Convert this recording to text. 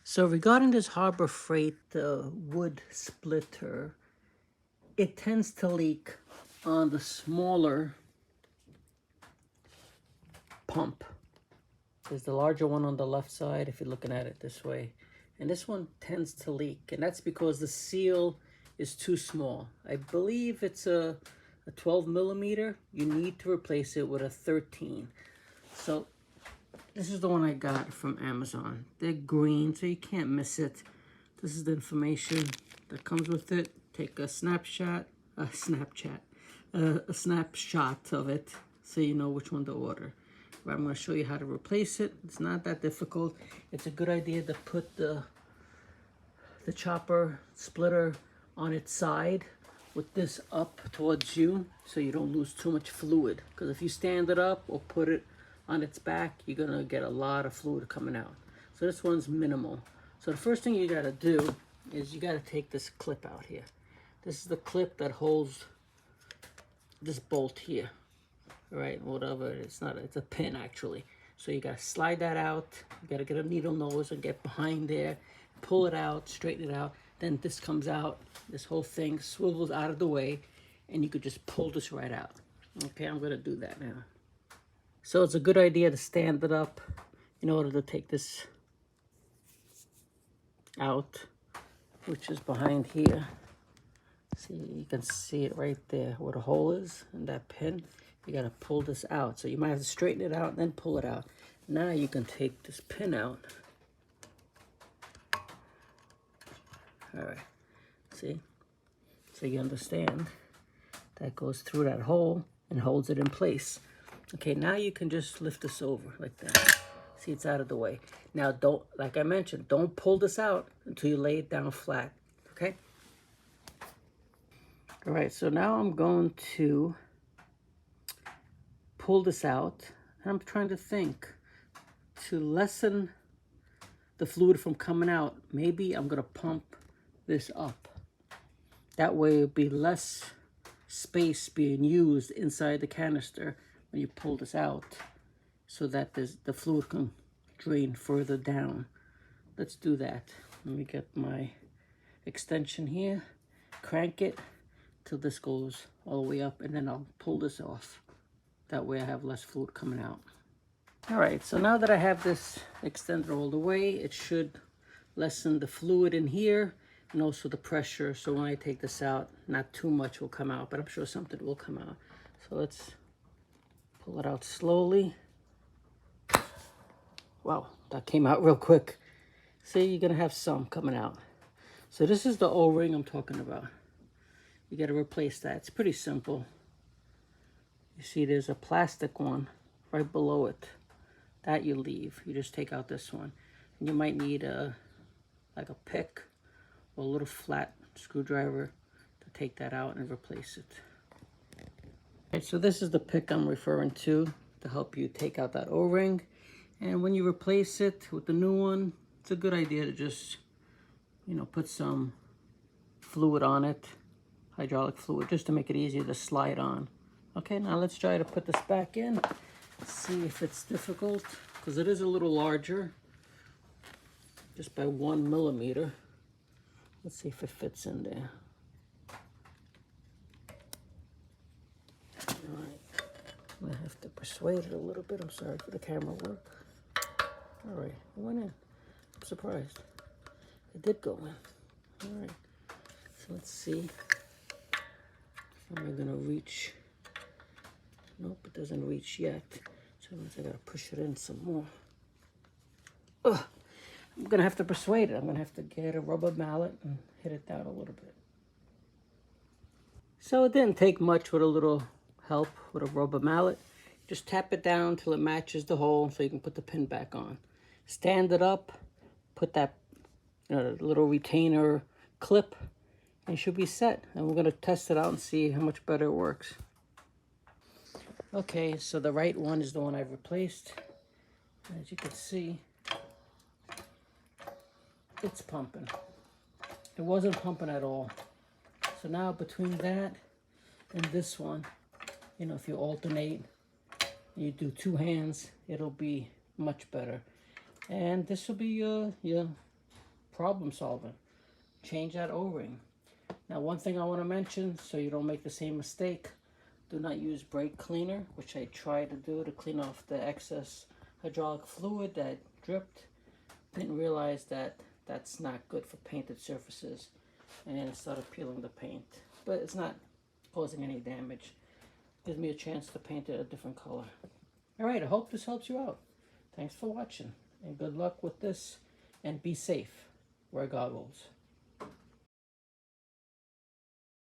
So regarding this Harbor Freight wood splitter, it tends to leak on the smaller pump. There's the larger one on the left side if you're looking at it this way. And this one tends to leak, and that's because the seal is too small. I believe it's a 12 millimeter. You need to replace it with a 13. So this is the one I got from Amazon. They're green, so you can't miss it. This is the information that comes with it. Take a snapshot of it so you know which one to order. But I'm going to show you how to replace it. It's not that difficult. It's a good idea to put the chopper splitter on its side with this up towards you so you don't lose too much fluid. Because if you stand it up or put it on its back, you're going to get a lot of fluid coming out. So this one's minimal. So the first thing you got to do is you got to take this clip out here. This is the clip that holds this bolt here. All right, whatever, it's a pin actually. So you got to slide that out. You got to get a needle nose and get behind there, pull it out, straighten it out. Then this comes out, this whole thing swivels out of the way, and you could just pull this right out. Okay, I'm going to do that now. So it's a good idea to stand it up in order to take this out, which is behind here. See, you can see it right there where the hole is and that pin. You got to pull this out. So you might have to straighten it out and then pull it out. Now you can take this pin out. All right, see? So you understand that goes through that hole and holds it in place. Okay, now you can just lift this over like that. See, it's out of the way. Now, don't, like I mentioned, don't pull this out until you lay it down flat, okay? All right, so now I'm going to pull this out, and I'm trying to think to lessen the fluid from coming out. Maybe I'm gonna pump this up. That way it'll be less space being used inside the canister when you pull this out, so that the fluid can drain further down. Let's do that. Let me get my extension here, crank it till this goes all the way up, and then I'll pull this off. That way I have less fluid coming out. All right, so now that I have this extended all the way, it should lessen the fluid in here and also the pressure. So when I take this out, not too much will come out, but I'm sure something will come out. So let's pull it out slowly. Wow, that came out real quick. See, you're gonna have some coming out. So this is the O-ring I'm talking about. You gotta replace that. It's pretty simple. You see there's a plastic one right below it. That you leave. You just take out this one. And you might need like a pick or a little flat screwdriver to take that out and replace it. Okay, so this is the pick I'm referring to help you take out that O-ring. And when you replace it with the new one, it's a good idea to just, put some fluid on it, hydraulic fluid, just to make it easier to slide on. Okay, now let's try to put this back in. See if it's difficult, because it is a little larger, just by 1 millimeter. Let's see if it fits in there. All right, I'm gonna have to persuade it a little bit. I'm sorry for the camera work. All right, it went in. I'm surprised. It did go in. All right, so let's see. Am I gonna reach? Nope, it doesn't reach yet. So that means I gotta push it in some more. Ugh. I'm gonna have to persuade it. I'm gonna have to get a rubber mallet and hit it down a little bit. So it didn't take much with a little help with a rubber mallet. Just tap it down till it matches the hole so you can put the pin back on. Stand it up, put that little retainer clip, and it should be set. And we're gonna test it out and see how much better it works. Okay, so the right one is the one I've replaced. As you can see, it's pumping. It wasn't pumping at all. So now between that and this one, if you alternate, you do 2 hands, it'll be much better. And this will be your problem solving. Change that O-ring. Now, one thing I want to mention so you don't make the same mistake, do not use brake cleaner, which I tried to do to clean off the excess hydraulic fluid that dripped. Didn't realize that that's not good for painted surfaces, and it started peeling the paint. But it's not causing any damage. Gives me a chance to paint it a different color. Alright, I hope this helps you out. Thanks for watching, and good luck with this, and be safe. Wear goggles.